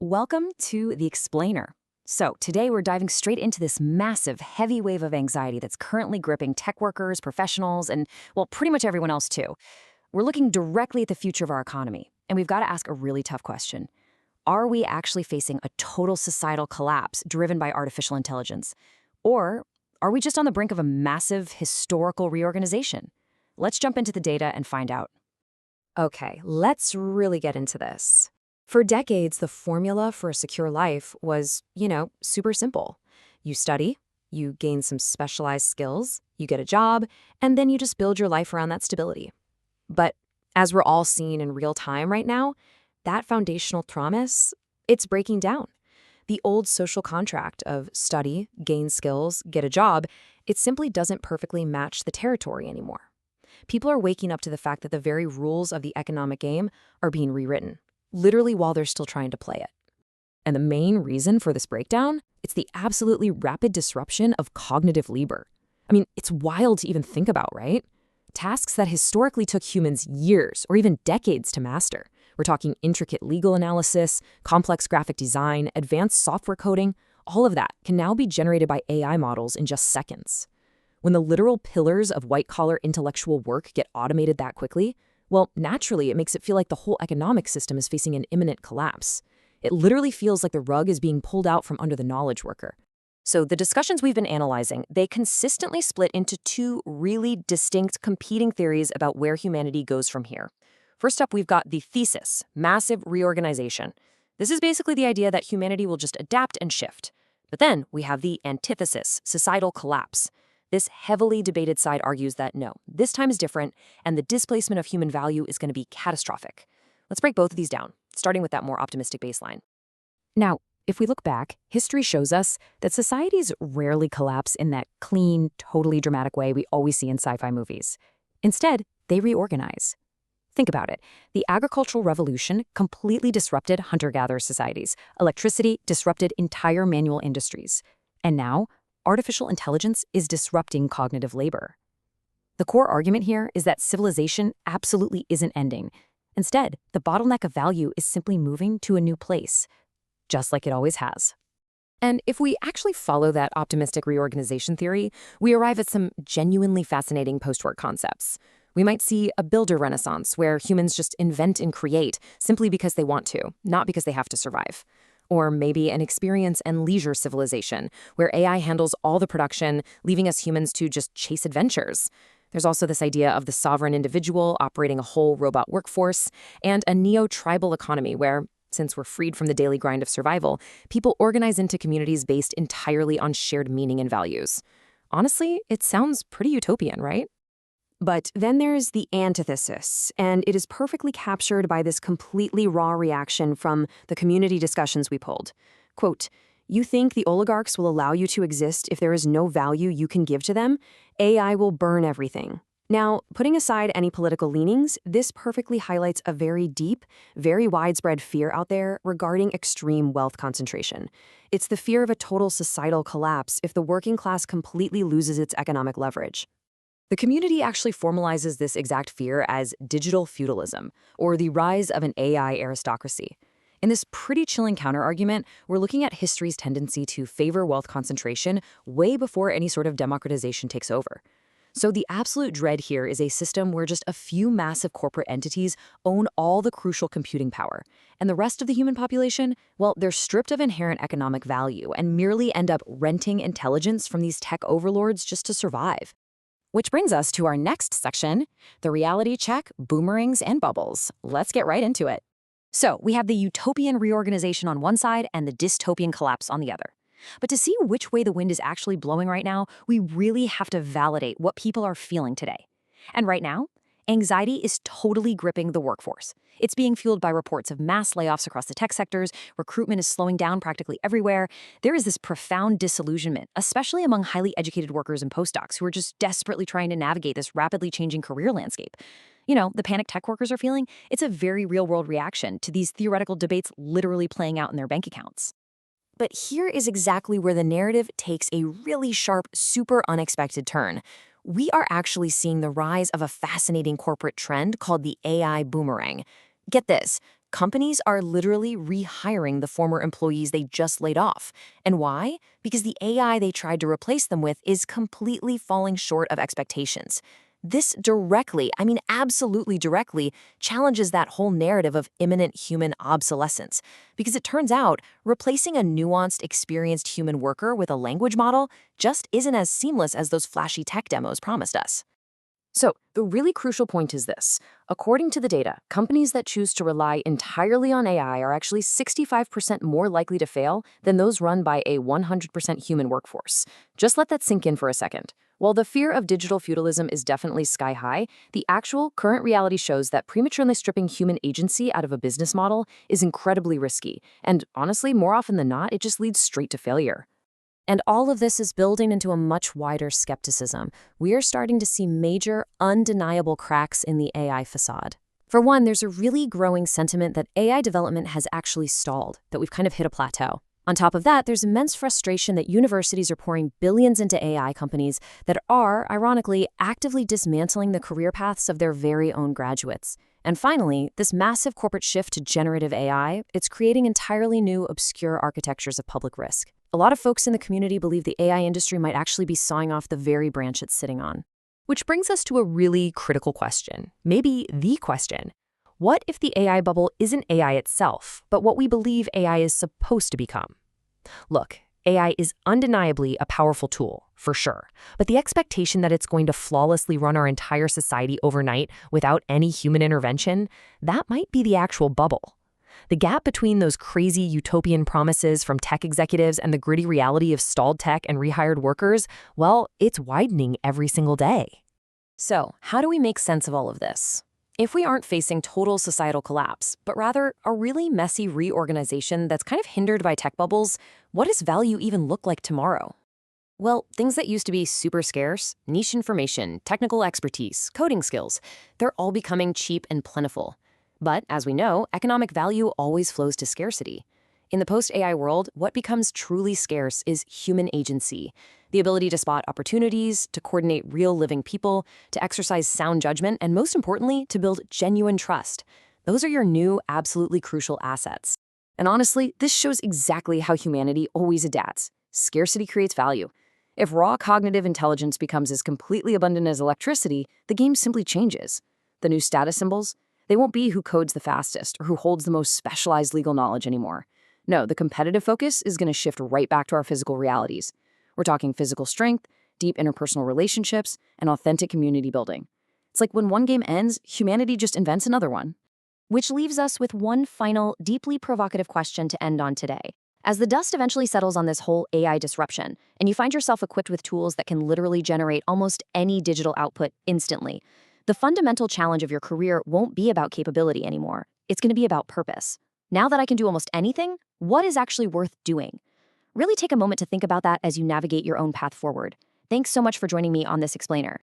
Welcome to The Explainer. So, today we're diving straight into this massive, heavy wave of anxiety that's currently gripping tech workers, professionals, and, well, pretty much everyone else too. We're looking directly at the future of our economy, and we've got to ask a really tough question. Are we actually facing a total societal collapse driven by artificial intelligence? Or are we just on the brink of a massive historical reorganization? Let's jump into the data and find out. Okay, let's really get into this. For decades, the formula for a secure life was, super simple. You study, you gain some specialized skills, you get a job, and then you just build your life around that stability. But as we're all seeing in real time right now, that foundational promise, it's breaking down. The old social contract of study, gain skills, get a job, it simply doesn't perfectly match the territory anymore. People are waking up to the fact that the very rules of the economic game are being rewritten, literally while they're still trying to play it. And the main reason for this breakdown, it's the absolutely rapid disruption of cognitive labor. I mean, it's wild to even think about, right? Tasks that historically took humans years or even decades to master. We're talking intricate legal analysis, complex graphic design, advanced software coding. All of that can now be generated by AI models in just seconds. When the literal pillars of white-collar intellectual work get automated that quickly, well, naturally, it makes it feel like the whole economic system is facing an imminent collapse. It literally feels like the rug is being pulled out from under the knowledge worker. So the discussions we've been analyzing, they consistently split into two really distinct competing theories about where humanity goes from here. First up, we've got the thesis, massive reorganization. This is basically the idea that humanity will just adapt and shift. But then we have the antithesis, societal collapse. This heavily debated side argues that no, this time is different, and the displacement of human value is going to be catastrophic. Let's break both of these down, starting with that more optimistic baseline. Now, if we look back, history shows us that societies rarely collapse in that clean, totally dramatic way we always see in sci-fi movies. Instead, they reorganize. Think about it. The agricultural revolution completely disrupted hunter-gatherer societies. Electricity disrupted entire manual industries. And now, artificial intelligence is disrupting cognitive labor. The core argument here is that civilization absolutely isn't ending. Instead, the bottleneck of value is simply moving to a new place, just like it always has. And if we actually follow that optimistic reorganization theory, we arrive at some genuinely fascinating post-work concepts. We might see a builder renaissance where humans just invent and create simply because they want to, not because they have to survive. Or maybe an experience and leisure civilization, where AI handles all the production, leaving us humans to just chase adventures. There's also this idea of the sovereign individual operating a whole robot workforce, and a neo-tribal economy where, since we're freed from the daily grind of survival, people organize into communities based entirely on shared meaning and values. Honestly, it sounds pretty utopian, right? But then there's the antithesis, and it is perfectly captured by this completely raw reaction from the community discussions we pulled. Quote, "You think the oligarchs will allow you to exist if there is no value you can give to them? AI will burn everything." Now, putting aside any political leanings, this perfectly highlights a very deep, very widespread fear out there regarding extreme wealth concentration. It's the fear of a total societal collapse if the working class completely loses its economic leverage. The community actually formalizes this exact fear as digital feudalism, or the rise of an AI aristocracy. In this pretty chilling counterargument, we're looking at history's tendency to favor wealth concentration way before any sort of democratization takes over. So the absolute dread here is a system where just a few massive corporate entities own all the crucial computing power, and the rest of the human population, well, they're stripped of inherent economic value and merely end up renting intelligence from these tech overlords just to survive. Which brings us to our next section, the reality check, boomerangs, and bubbles. Let's get right into it. So we have the utopian reorganization on one side and the dystopian collapse on the other. But to see which way the wind is actually blowing right now, we really have to validate what people are feeling today. And right now, anxiety is totally gripping the workforce. It's being fueled by reports of mass layoffs across the tech sectors, recruitment is slowing down practically everywhere. There is this profound disillusionment, especially among highly educated workers and postdocs who are just desperately trying to navigate this rapidly changing career landscape. The panic tech workers are feeling, it's a very real-world reaction to these theoretical debates literally playing out in their bank accounts. But here is exactly where the narrative takes a really sharp, super unexpected turn. We are actually seeing the rise of a fascinating corporate trend called the AI boomerang. Get this, Companies are literally rehiring the former employees they just laid off. And why? Because the AI they tried to replace them with is completely falling short of expectations. This directly, I mean absolutely directly, challenges that whole narrative of imminent human obsolescence. Because it turns out, replacing a nuanced, experienced human worker with a language model just isn't as seamless as those flashy tech demos promised us. So, the really crucial point is this. According to the data, companies that choose to rely entirely on AI are actually 65% more likely to fail than those run by a 100% human workforce. Just let that sink in for a second. While the fear of digital feudalism is definitely sky high, the actual current reality shows that prematurely stripping human agency out of a business model is incredibly risky. And honestly, more often than not, it just leads straight to failure. And all of this is building into a much wider skepticism. We are starting to see major, undeniable cracks in the AI facade. For one, there's a really growing sentiment that AI development has actually stalled, that we've kind of hit a plateau. On top of that, there's immense frustration that universities are pouring billions into AI companies that are, ironically, actively dismantling the career paths of their very own graduates. And finally, this massive corporate shift to generative AI, it's creating entirely new, obscure architectures of public risk. A lot of folks in the community believe the AI industry might actually be sawing off the very branch it's sitting on. Which brings us to a really critical question, maybe the question. What if the AI bubble isn't AI itself, but what we believe AI is supposed to become? Look, AI is undeniably a powerful tool, for sure, but the expectation that it's going to flawlessly run our entire society overnight without any human intervention, that might be the actual bubble. The gap between those crazy utopian promises from tech executives and the gritty reality of stalled tech and rehired workers, well, it's widening every single day. So, how do we make sense of all of this? If we aren't facing total societal collapse, but rather a really messy reorganization that's kind of hindered by tech bubbles, what does value even look like tomorrow? Well, things that used to be super scarce, niche information, technical expertise, coding skills, they're all becoming cheap and plentiful. But, as we know, economic value always flows to scarcity. In the post-AI world, what becomes truly scarce is human agency, the ability to spot opportunities, to coordinate real living people, to exercise sound judgment, and most importantly, to build genuine trust. Those are your new, absolutely crucial assets. And honestly, this shows exactly how humanity always adapts. Scarcity creates value. If raw cognitive intelligence becomes as completely abundant as electricity, the game simply changes. The new status symbols? They won't be who codes the fastest or who holds the most specialized legal knowledge anymore. No, the competitive focus is going to shift right back to our physical realities. We're talking physical strength, deep interpersonal relationships, and authentic community building. It's like when one game ends, humanity just invents another one. Which leaves us with one final, deeply provocative question to end on today. As the dust eventually settles on this whole AI disruption, and you find yourself equipped with tools that can literally generate almost any digital output instantly, the fundamental challenge of your career won't be about capability anymore. It's going to be about purpose. Now that I can do almost anything, what is actually worth doing? Really take a moment to think about that as you navigate your own path forward. Thanks so much for joining me on this explainer.